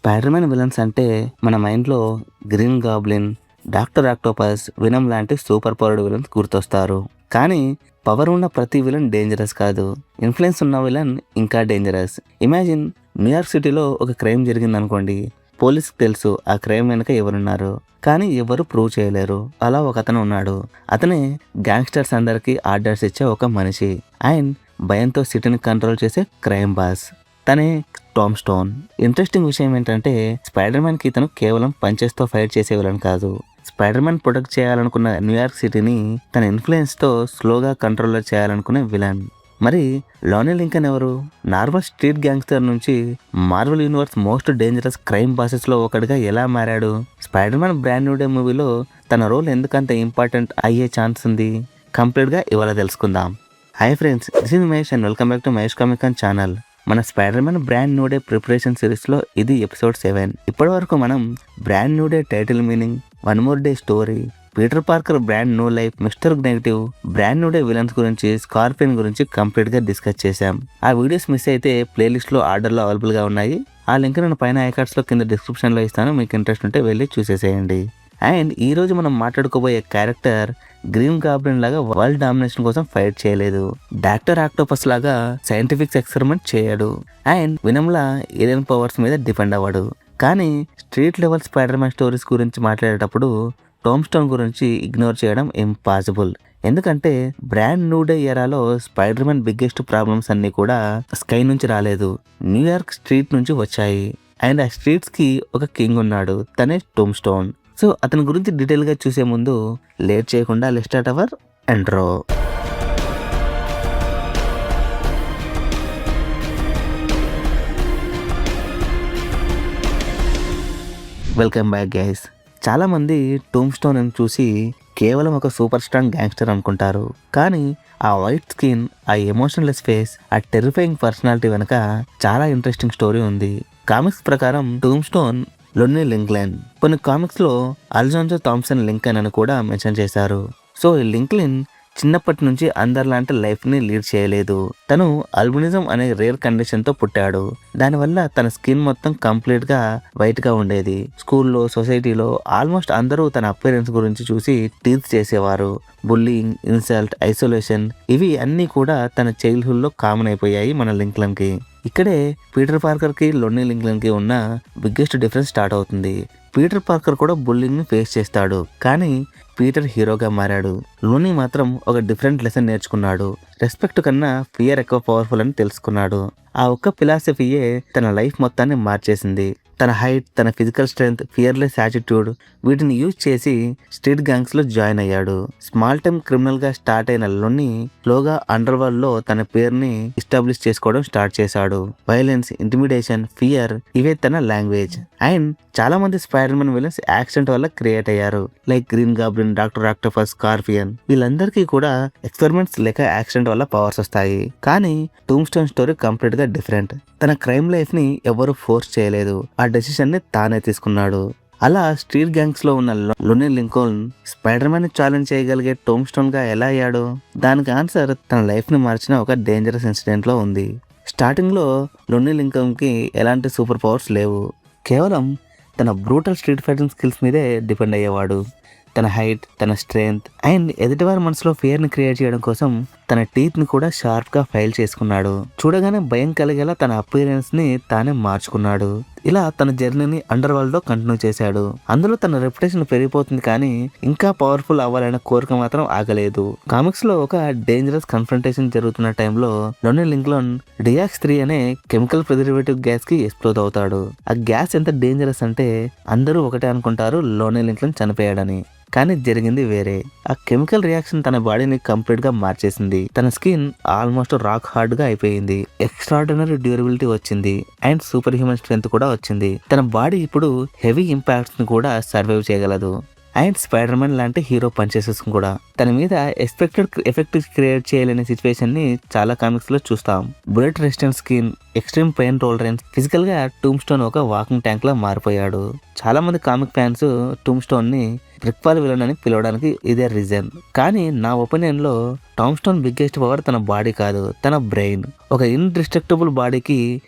Spider man villains అంటే మన మైండ్లో గ్రీన్ గాబ్లిన్, డాక్టర్ ఆక్టోపస్, వినమ్ లాంటి సూపర్ పవర్డ్ విలన్స్ గుర్తొస్తారు. కానీ పవర్ ఉన్న ప్రతి విలన్ డేంజరస్ కాదు. ఇన్ఫ్లుయెన్స్ ఉన్న విలన్ ఇంకా డేంజరస్. ఇమాజిన్ న్యూయార్క్ సిటీలో ఒక క్రైమ్ జరిగిందనుకోండి. పోలీస్కి తెలుసు ఆ క్రైమ్ వెనుక ఎవరున్నారు, కానీ ఎవరు ప్రూవ్ చేయలేరు. అలా ఒక అతను ఉన్నాడు. అతనే గ్యాంగ్స్టర్స్ అందరికీ ఆర్డర్స్ ఇచ్చే ఒక మనిషి. అండ్ భయంతో సిటీని కంట్రోల్ చేసే క్రైమ్ బాస్. తనే టామ్ స్టోన్. ఇంట్రెస్టింగ్ విషయం ఏంటంటే స్పైడర్ మ్యాన్ కి ఇతను కేవలం పంచెస్తో ఫైట్ చేసే విలన్ కాదు. స్పైడర్ మ్యాన్ ప్రొటెక్ట్ చేయాలనుకున్న న్యూయార్క్ సిటీని తన ఇన్ఫ్లుయెన్స్ తో స్లోగా కంట్రోల్లో చేయాలనుకునే విలన్. మరి లోనీ లింకన్ ఎవరు? నార్మల్ స్ట్రీట్ గ్యాంగ్స్టర్ నుంచి Marvel universe most dangerous crime bosses లో ఒకటిగా ఎలా మారాడు? Spider Man brand new day మూవీలో తన రోల్ ఎందుకంత ఇంపార్టెంట్ అయ్యే ఛాన్స్ ఉంది? కంప్లీట్ గా ఇవాళ తెలుసుకుందాం. Hi friends, this is Mahesh and welcome back to Mahesh comic con channel. మన Spider Man brand new day preparation series లో ఇది ఎపిసోడ్ 7. ఇప్పటి వరకు మనం brand new day title meaning, one more day story, Peter Parker brand new life, Mister Negative, brand new day villains గురించి, Scorpion గురించి complete గా discuss చేశాం. ఆ వీడియోస్ మిస్ అయితే ప్లేలిస్ట్ లో ఆర్డర్ లో అవైలబుల్ గా ఉన్నాయి. ఆ లింక్ నేను పైన ఐకార్డ్స్ లో కింద డిస్క్రిప్షన్ లో ఇస్తాను. మీకు ఇంట్రెస్ట్ ఉంటే వెళ్ళి చూసేసేయండి. అండ్ ఈ రోజు మనం మాట్లాడుకోబోయే క్యారెక్టర్ గ్రీన్ గాబ్లిన్ లాగా వరల్డ్ డామినేషన్ కోసం ఫైట్ చేయలేదు. డాక్టర్ ఆక్టోపస్ లాగా సైంటిఫిక్ ఎక్స్పెరిమెంట్ చేయడు. అండ్ వినమ్లా ఏలియన్ పవర్స్ మీద డిపెండ్ అవ్వడు. కానీ street level Spider Man stories గురించి మాట్లాడేటప్పుడు టామ్ స్టోన్ గురించి ఇగ్నోర్ చేయడం ఇంపాసిబుల్. ఎందుకంటే బ్రాండ్ న్యూ డే ఎరాలో స్పైడర్ మ్యాన్ బిగ్గెస్ట్ ప్రాబ్లమ్స్ అన్ని కూడా స్కై నుంచి రాలేదు, న్యూయార్క్ స్ట్రీట్ నుంచి వచ్చాయి. అండ్ ఆ స్ట్రీట్స్ కి ఒక కింగ్ ఉన్నాడు, తనే టామ్ స్టోన్. సో అతని గురించి డీటెయిల్ గా చూసే ముందు లేట్ చేయకుండా let's start our intro. Welcome back guys. చాలా మంది టూమ్ స్టోన్ అని చూసి కేవలం ఒక సూపర్ స్ట్రాంగ్ గ్యాంగ్స్టర్ అనుకుంటారు. కానీ ఆ వైట్ స్కిన్, ఆ ఎమోషన్లెస్ ఫేస్, ఆ టెరిఫైయింగ్ పర్సనాలిటీ వెనక చాలా ఇంట్రెస్టింగ్ స్టోరీ ఉంది. కామిక్స్ ప్రకారం టూమ్ స్టోన్ లోనీ లింక్లెన్. కొన్ని కామిక్స్ లో అల్జాన్సో థామ్సన్ లింకన్ అని కూడా మెన్షన్ చేశారు. సో ఈ లింక్లెన్ చిన్నప్పటి నుంచి అందరిలాంటి లైఫ్ ని లీడ్ చేయలేదు. తను అల్బినిజం అనే రేర్ కండిషన్ తో పుట్టాడు. దానివల్ల తన స్కిన్ మొత్తం కంప్లీట్ గా వైట్ గా ఉండేది. స్కూల్లో, సొసైటీలో ఆల్మోస్ట్ అందరూ తన అపియరెన్స్ గురించి చూసి టీజ్ చేసేవారు. బుల్లింగ్, ఇన్సల్ట్, ఐసోలేషన్ ఇవి అన్నీ కూడా తన చైల్డ్హుడ్ లో కామన్ అయిపోయాయి మన లింక్లెన్ కి. ఇక్కడే పీటర్ పార్కర్ కి లోనీ లింక్లెన్ కి ఉన్న బిగ్గెస్ట్ డిఫరెన్స్ స్టార్ట్ అవుతుంది. పీటర్ పార్కర్ కూడా బుల్లింగ్ ని ఫేస్ చేస్తాడు, కానీ పీటర్ హీరోగా మారాడు. లోనీ మాత్రం ఒక డిఫరెంట్ లెసన్ నేర్చుకున్నాడు. రెస్పెక్ట్ కన్నా ఫియర్ ఎక్కువ పవర్ఫుల్ అని తెలుసుకున్నాడు. ఆ ఒక్క ఫిలాసఫీయే తన లైఫ్ మొత్తాన్ని మార్చేసింది. తన హైట్, తన ఫిజికల్ స్ట్రెంగ్త్, ఫియర్లెస్ యాటిట్యూడ్ వీటిని యూజ్ చేసి స్ట్రీట్ గ్యాంగ్స్ లో జాయిన్ అయ్యాడు. స్మాల్ టైమ్ క్రిమినల్ గా స్టార్ట్ అయిన లోనీ స్లోగా అండర్ వరల్డ్ లో తన పేరుని ఎస్టాబ్లిష్ చేసుకోవడం స్టార్ట్ చేశాడు. వైలెన్స్, ఇంటిమిడేషన్, ఫియర్ ఇవే తన లాంగ్వేజ్. అండ్ చాలా మంది స్పైడర్ మ్యాన్ విలన్స్ యాక్సిడెంట్ వల్ల క్రియేట్ అయ్యారు. Like green goblin, doctor octopus, scorpion. వీళ్ళందరికీ కూడా ఎక్స్పెరిమెంట్స్ లేక యాక్సిడెంట్ వల్ల పవర్స్ వస్తాయి. కానీ టూమ్ స్టోన్ స్టోరీ కంప్లీట్ గా డిఫరెంట్. తన క్రైమ్ లైఫ్ ని ఎవరు ఫోర్స్ చేయలేదు, ఆ డెసిషన్ ని తానే తీసుకున్నాడు. అలా స్ట్రీట్ గ్యాంగ్స్ లో ఉన్న లోనీ లింకన్ స్పైడర్ మ్యాన్ ని ఛాలెంజ్ చేయగలిగే టోమ్ స్టోన్ గా ఎలా అయ్యాడు? దానికి ఆన్సర్ తన లైఫ్ ని మార్చిన ఒక డేంజరస్ ఇన్సిడెంట్ లో ఉంది. స్టార్టింగ్ లో లోనీ లింకన్ కి ఎలాంటి సూపర్ పవర్స్ లేవు. కేవలం తన బ్రూటల్ స్ట్రీట్ ఫైటింగ్ స్కిల్స్ మీదే డిపెండ్ అయ్యేవాడు. తన హైట్, తన స్ట్రెంగ్త్ అండ్ ఎదుటివారి మనసులో ఫియర్ ని క్రియేట్ చేయడం కోసం తన టీత్ ని కూడా షార్ప్ గా ఫైల్ చేసుకున్నాడు. చూడగానే భయం కలిగేలా తన అపియరెన్స్ ని తానే మార్చుకున్నాడు. ఇలా తన జర్నీని అండర్ వరల్డ్ లో కంటిన్యూ చేశాడు. అందులో తన రెప్యుటేషన్ పెరిగిపోతుంది, కానీ ఇంకా పవర్ఫుల్ అవ్వాలనే కోరిక మాత్రం ఆగలేదు. కామిక్స్ లో ఒక డేంజరస్ కన్ఫ్రంటేషన్ జరుగుతున్న టైంలో లోనీ లింక్లెన్ డియాక్స్-3 అనే కెమికల్ ప్రిజర్వేటివ్ గ్యాస్ కి ఎక్స్ప్లోజ్ అవుతాడు. ఆ గ్యాస్ ఎంత డేంజరస్ అంటే అందరూ ఒకటే అనుకుంటారు లోనీ లింక్లెన్ చనిపోయాడని. కానీ జరిగింది వేరే. ఆ కెమికల్ రియాక్షన్ తన బాడీని కంప్లీట్ గా మార్చేసింది. తన స్కిన్ ఆల్మోస్ట్ రాక్ హార్డ్ గా అయిపోయింది. ఎక్స్ట్రాడినరీ డ్యూరబిలిటీ వచ్చింది అండ్ సూపర్ హ్యూమన్ స్ట్రెంత్ కూడా వచ్చింది. తన బాడీ ఇప్పుడు హెవీ ఇంపాక్ట్స్ ని కూడా సర్వైవ్ చేయగలదు. అండ్ స్పైడర్ మ్యాన్ లాంటి హీరో పనిచేసేసి కూడా తన మీద ఎక్స్పెక్టెడ్ ఎఫెక్ట్ క్రియేట్ చేయలేని సిచ్యువేషన్ ని చాలా కామిక్స్ లో చూస్తాం. Bullet resistant skin, extreme pain tolerance, physical గా టూమ్ స్టోన్ ఒక వాకింగ్ ట్యాంక్ లా మారిపోయాడు. చాలా మంది కామిక్ ఫ్యాన్స్ టూమ్ స్టోన్ ని బ్రిక్ఫాల్ విలన్ అని పిలవడానికి ఇదే రీజన్. కానీ నా ఒపీనియన్ లో టామ్ స్టోన్ బిగ్గెస్ట్ పవర్ తన బాడీ కాదు, తన బ్రెయిన్. ఒక ఇన్డిస్ట్రక్టబుల్ బాడీకి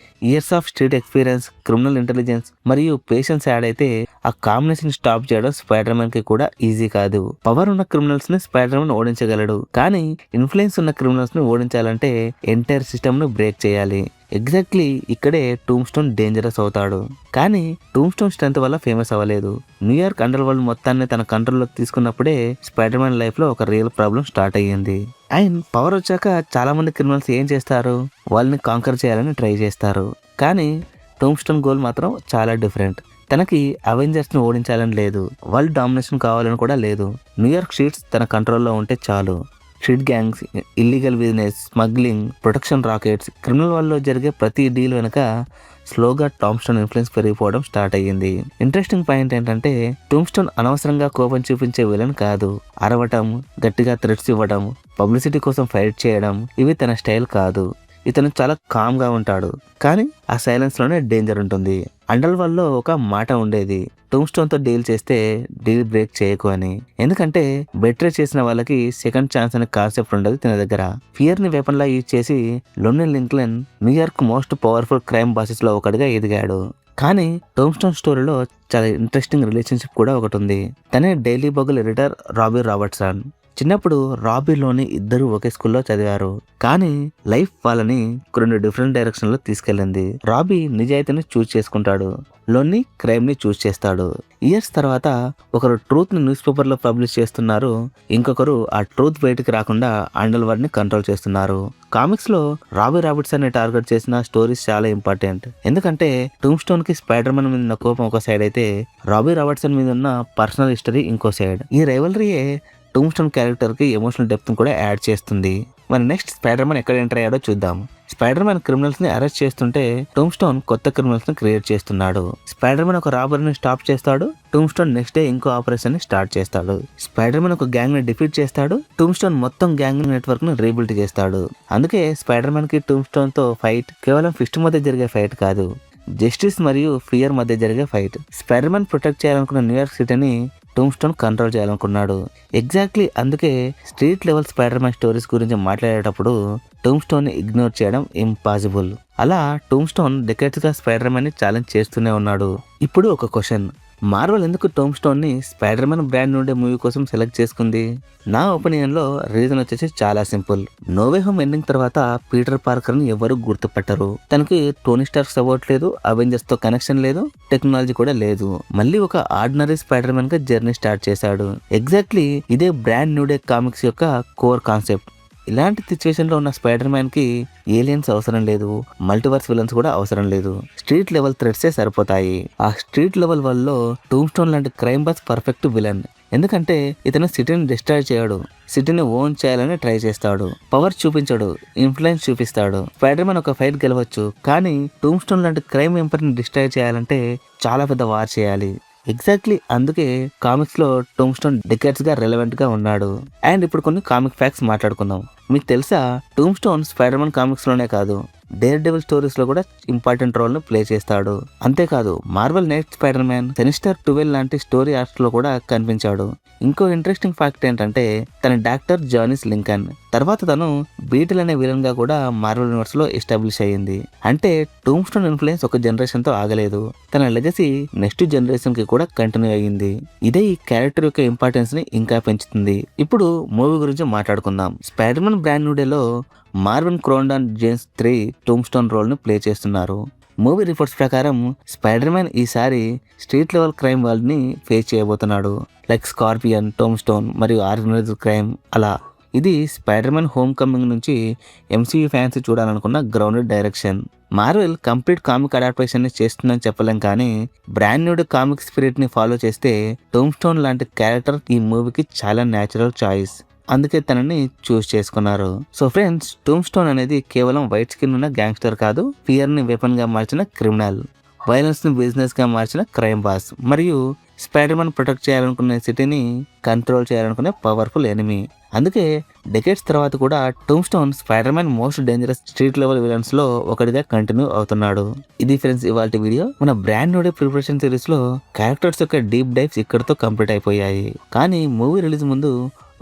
years of street experience, criminal intelligence మరియు పేషెన్స్ యాడ్ అయితే ఆ కాంబినేషన్ స్టాప్ చేయడం స్పైడర్ మ్యాన్ కి కూడా ఈజీ కాదు. పవర్ ఉన్న క్రిమినల్స్ ని స్పైడర్ మ్యాన్ ఓడించగలడు, కానీ ఇన్ఫ్లుయెన్స్ ఉన్న క్రిమినల్స్ ని ఓడించాలంటే ఎంటైర్ సిస్టమ్ ను బ్రేక్ చేయాలి. ఎగ్జాక్ట్లీ ఇక్కడే టూమ్ స్టోన్ డేంజరస్ అవుతాడు. కానీ టూమ్ స్టోన్ స్ట్రెంత్ వల్ల ఫేమస్ అవ్వలేదు. న్యూయార్క్ అండర్ వరల్డ్ మొత్తాన్ని తన కంట్రోల్లోకి తీసుకున్నప్పుడే స్పైడర్ మ్యాన్ లైఫ్ లో ఒక రియల్ ప్రాబ్లం స్టార్ట్ అయ్యింది. అండ్ పవర్ వచ్చాక చాలా మంది క్రిమినల్స్ ఏం చేస్తారు, వాళ్ళని కాంకర్ చేయాలని ట్రై చేస్తారు. కానీ టూమ్ స్టోన్ గోల్ మాత్రం చాలా డిఫరెంట్. తనకి అవెంజర్స్ ని ఓడించాలని లేదు, వరల్డ్ డామినేషన్ కావాలని కూడా లేదు. న్యూయార్క్ స్ట్రీట్స్ తన కంట్రోల్లో ఉంటే చాలు. Street gangs, illegal business, smuggling, protection rackets, criminal వరల్డ్లో జరిగే ప్రతి డీల్ వెనుక స్లోగా టామ్ స్టోన్ ఇన్ఫ్లుయెన్స్ పెరిగిపోవడం స్టార్ట్ అయ్యింది. ఇంట్రెస్టింగ్ పాయింట్ ఏంటంటే టూమ్ స్టోన్ అనవసరంగా కోపం చూపించే విలన్ కాదు. అరవటం, గట్టిగా థ్రెట్స్ ఇవ్వడం, పబ్లిసిటీ కోసం ఫైట్ చేయడం ఇవి తన స్టైల్ కాదు. ఇతను చాలా కామ్ గా ఉంటాడు, కానీ ఆ సైలెన్స్ లోనే డేంజర్ ఉంటుంది. అండర్ వరల్డ్ లో ఒక మాట ఉండేది, టూమ్ స్టోన్ తో డీల్ చేస్తే డీల్ బ్రేక్ చేయకు అని. ఎందుకంటే బెట్రే చేసిన వాళ్ళకి సెకండ్ ఛాన్స్ అనే కాన్సెప్ట్ ఉండదు తన దగ్గర. ఫియర్ ని వెపన్ లా యూజ్ చేసి Lonnie Lincoln New York most powerful crime bosses లో ఒకటిగా ఎదిగాడు. కానీ టూమ్ స్టోన్ స్టోరీలో చాలా ఇంట్రెస్టింగ్ రిలేషన్షిప్ కూడా ఒకటి ఉంది. తనే డైలీ బగుల్ ఎడిటర్ రాబీ రాబర్ట్సన్. చిన్నప్పుడు రాబీలోని ఇద్దరు ఒకే స్కూల్లో చదివారు, కానీ లైఫ్ వాళ్ళని రెండు డిఫరెంట్ డైరెక్షన్ లో తీసుకెళ్ళింది. రాబీ నిజాయితీని చూస్ చేసుకుంటాడు, లోని క్రైమ్ ని చూస్ చేస్తాడు. ఇయర్స్ తర్వాత ఒకరు ట్రూత్ ని న్యూస్ పేపర్ లో పబ్లిష్ చేస్తున్నారు, ఇంకొకరు ఆ ట్రూత్ బయటికి రాకుండా అండర్ వరల్డ్ ని కంట్రోల్ చేస్తున్నారు. కామిక్స్ లో రాబీ రాబర్ట్సన్ ని టార్గెట్ చేసిన స్టోరీస్ చాలా ఇంపార్టెంట్. ఎందుకంటే టూమ్ స్టోన్ కి స్పైడర్ మ్యాన్ మీద ఉన్న కోపం ఒక సైడ్ అయితే రాబీ రాబర్ట్సన్ మీద ఉన్న పర్సనల్ హిస్టరీ ఇంకో సైడ్. ఈ రైవలరీయే టూమ్ స్టోన్ క్యారెక్టర్ కి ఎమోషనల్ డెప్త్ కూడా యాడ్ చేస్తుంది. మరి నెక్స్ట్ స్పైడర్ మ్యాన్ ఎక్కడ ఎంటర్ అయ్యాడో చూద్దాం. స్పైడర్ మ్యాన్ క్రిమినల్స్ ని అరెస్ట్ చేస్తుంటే టూమ్ స్టోన్ కొత్త క్రిమినల్స్ ని క్రియేట్ చేస్తున్నాడు. స్పైడర్ మ్యాన్ ఒక రాబరీని స్టాప్ చేస్తాడు, టూమ్ స్టోన్ నెక్స్ట్ డే ఇంకో ఆపరేషన్ ని స్టార్ట్ చేస్తాడు. స్పైడర్ మ్యాన్ ఒక గ్యాంగ్ ని డిఫీట్ చేస్తాడు, టూమ్ స్టోన్ మొత్తం గ్యాంగ్ నెట్వర్క్ ని రీబిల్డ్ చేస్తాడు. అందుకే స్పైడర్ మ్యాన్ కి టూమ్ స్టోన్ తో ఫైట్ కేవలం ఫిస్ట్ మధ్య జరిగే ఫైట్ కాదు, జస్టిస్ మరియు ఫియర్ మధ్య జరిగే ఫైట్. స్పైడర్ మ్యాన్ ప్రొటెక్ట్ చేయాలనుకున్న న్యూయార్క్ సిటీని టూమ్ స్టోన్ కంట్రోల్ చేయాలనుకున్నాడు. ఎగ్జాక్ట్లీ అందుకే street level Spider Man stories గురించి మాట్లాడేటప్పుడు టూమ్ స్టోన్ ని ఇగ్నోర్ చేయడం ఇంపాసిబుల్. అలా టూమ్ స్టోన్ డెకేడ్స్ గా స్పైడర్ మ్యాన్ ని ఛాలెంజ్ చేస్తూనే ఉన్నాడు. ఇప్పుడు ఒక క్వశ్చన్, మార్వెల్ ఎందుకు టూమ్ స్టోన్ ని స్పైడర్ మ్యాన్ బ్రాండ్ నుండే మూవీ కోసం సెలెక్ట్ చేసుకుంది? నా ఒపీనియన్ లో రీజన్ వచ్చేసి చాలా simple. No Way Home ending తర్వాత పీటర్ పార్కర్ ని ఎవరు గుర్తుపట్టరు. తనకి టోనీ స్టార్క్ సపోర్ట్ లేదు, అవెంజర్స్ తో కనెక్షన్ లేదు, టెక్నాలజీ కూడా లేదు. మళ్ళీ ఒక ఆర్డినరీ స్పైడర్ మ్యాన్ గా జర్నీ స్టార్ట్ చేశాడు. ఎగ్జాక్ట్లీ ఇదే బ్రాండ్ న్యూ డే కామిక్స్ యొక్క కోర్ కాన్సెప్ట్. ఇలాంటి సిచ్యువేషన్ లో ఉన్న స్పైడర్ మ్యాన్ కి ఏలియన్స్ అవసరం లేదు, మల్టీవర్స్ విలన్స్ కూడా అవసరం లేదు, స్ట్రీట్ లెవెల్ థ్రెట్సే సరిపోతాయి. ఆ స్ట్రీట్ లెవెల్ వల్ల టూమ్ స్టోన్ లాంటి క్రైమ్ బాస్ పర్ఫెక్ట్ విలన్. ఎందుకంటే ఇతను సిటీని డిస్ట్రాయ్ చేయడు, సిటీని ఓన్ చేయాలని ట్రై చేస్తాడు. పవర్ చూపించడు, ఇన్ఫ్లుయెన్స్ చూపిస్తాడు. స్పైడర్ మ్యాన్ ఒక ఫైట్ గెలవచ్చు, కానీ టూమ్ స్టోన్ లాంటి క్రైమ్ ఎంపర్ని డిస్ట్రాయ్ చేయాలంటే చాలా పెద్ద వార్ చేయాలి. ఎగ్జాక్ట్లీ అందుకే కామిక్స్ లో టూమ్ స్టోన్ డికెట్స్ గా రెలవెంట్ గా ఉన్నాడు. అండ్ ఇప్పుడు కొన్ని కామిక్ ఫ్యాక్ట్స్ మాట్లాడుకుందాం. మీకు తెలుసా tomb stone spider man comics లోనే కాదు, డేర్ డెవిల్ స్టోరీస్ లో కూడా ఇంపార్టెంట్ రోల్ ను ప్లే చేస్తాడు. అంతేకాదు Marvel night spider man, sinister 12 లాంటి స్టోరీ ఆర్ట్స్ లో కూడా కనిపించాడు. ఇంకో ఇంట్రెస్టింగ్ ఫ్యాక్ట్ ఏంటంటే తన డాక్టర్ జానిస్ లింకన్ తర్వాత తను బీటిల్ అనే విలన్ గా కూడా మార్వెల్ యూనివర్స్ లో ఎస్టాబ్లిష్ అయ్యింది. అంటే టూమ్ స్టోన్ ఇన్ఫ్లుయెన్స్ ఒక జనరేషన్ తో ఆగలేదు, తన లెగసీ నెక్స్ట్ జనరేషన్ కి కూడా కంటిన్యూ అయ్యింది. ఇదే ఈ క్యారెక్టర్ యొక్క ఇంపార్టెన్స్ ని ఇంకా పెంచుతుంది. ఇప్పుడు మూవీ గురించి మాట్లాడుకుందాం. స్పైడర్ మ్యాన్ బ్రాండ్ న్యూ డేలో మార్విన్ క్రోండాన్ జేమ్స్ 3 టూమ్ స్టోన్ రోల్ ను ప్లే చేస్తున్నారు. మూవీ రిపోర్ట్స్ ప్రకారం స్పైడర్ మ్యాన్ ఈసారి స్ట్రీట్ లెవెల్ క్రైమ్ వరల్డ్ ని ఫేస్ చేయబోతున్నాడు, లైక్ స్కార్పియన్, టూమ్ స్టోన్ మరియు ఆర్గనైజ్డ్ క్రైమ్. అలా ఇది స్పైడర్ మ్యాన్ హోమ్ కమింగ్ నుంచి ఎంసీయూ ఫ్యాన్స్ చూడాలనుకున్న grounded direction. Marvel complete comic adaptation ని చేస్తుందని చెప్పలేం, కానీ బ్రాండ్ న్యూ కామిక్ స్పిరిట్ ని ఫాలో చేస్తే టూమ్ స్టోన్ లాంటి క్యారెక్టర్ ఈ మూవీకి చాలా న్యాచురల్ చాయిస్. అందుకే తనని చూస్ చేసుకున్నారు. సో ఫ్రెండ్స్, టూమ్ స్టోన్ అనేది కేవలం వైట్ స్కిన్ ఉన్న గ్యాంగ్స్టర్ కాదు, ఫియర్ ని వెపన్ గా మార్చిన క్రిమినల్, వైలెన్స్ ని బిజినెస్ గా మార్చిన క్రైమ్ బాస్, మరియు స్పైడర్ మ్యాన్ ప్రొటెక్ట్ చేయాలనుకునే సిటీని కంట్రోల్ చేయాలనుకునే పవర్ఫుల్ ఎనిమీ. అందుకే డెకేడ్స్ తర్వాత కూడా tomb stone spider man most dangerous street level villains లో ఒకటిగా కంటిన్యూ అవుతున్నాడు. ఇది ఫ్రెండ్స్ ఇవాళ వీడియో. మన brand new day preparation series లో క్యారెక్టర్స్ యొక్క డీప్ డైవ్స్ ఇక్కడతో కంప్లీట్ అయిపోయాయి. కానీ మూవీ రిలీజ్ ముందు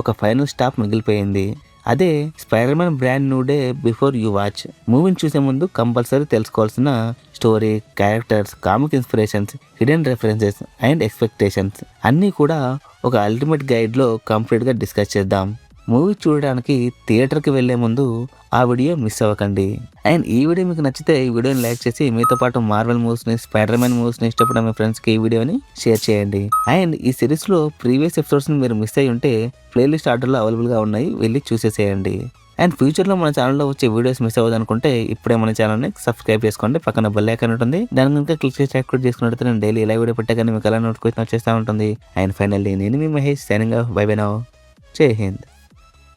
ఒక ఫైనల్ స్టాప్ మిగిలిపోయింది. అదే spider Man brand new day before you watch. మూవీని చూసే ముందు కంపల్సరీ తెలుసుకోవాల్సిన story, characters, comic inspirations, hidden references and expectations అన్నీ కూడా ఒక అల్టిమేట్ గైడ్లో కంప్లీట్గా డిస్కస్ చేద్దాం. మూవీ చూడడానికి థియేటర్కి వెళ్లే ముందు ఆ వీడియో మిస్ అవ్వకండి. అండ్ ఈ వీడియో మీకు నచ్చితే ఈ వీడియోని లైక్ చేసి మీతో పాటు మార్వెల్ మూవీస్ని, స్పైడర్ మ్యాన్ మూవీస్ని ఇష్టపడే మీ ఫ్రెండ్స్కి ఈ వీడియోని షేర్ చేయండి. అండ్ ఈ సిరీస్లో ప్రీవియస్ ఎపిసోడ్స్ని మీరు మిస్ అయ్యి ఉంటే ప్లేలిస్ట్ ఆర్డర్లో అవైలబుల్గా ఉన్నాయి, వెళ్ళి చూసేసేయండి. అండ్ ఫ్యూచర్లో మన ఛానల్లో వచ్చే వీడియోస్ మిస్ అవ్వదనుకుంటే ఇప్పుడే మన ఛానల్ని సబ్స్క్రైబ్ చేసుకోండి. పక్కన బెల్ ఐకాన్ ఉంటుంది, దాని కనుక క్లిక్ చేసి యాక్టివేట్ చేసుకున్నట్లయితే నేను డైలీ ఇలా వీడియో పెట్టగానే మీకు అలా నోటిఫికేషన్ వచ్చేస్తూ ఉంటుంది. అండ్ ఫైనల్లీ నేను మీ Mahesh signing off. Bye bye now. జై హింద్.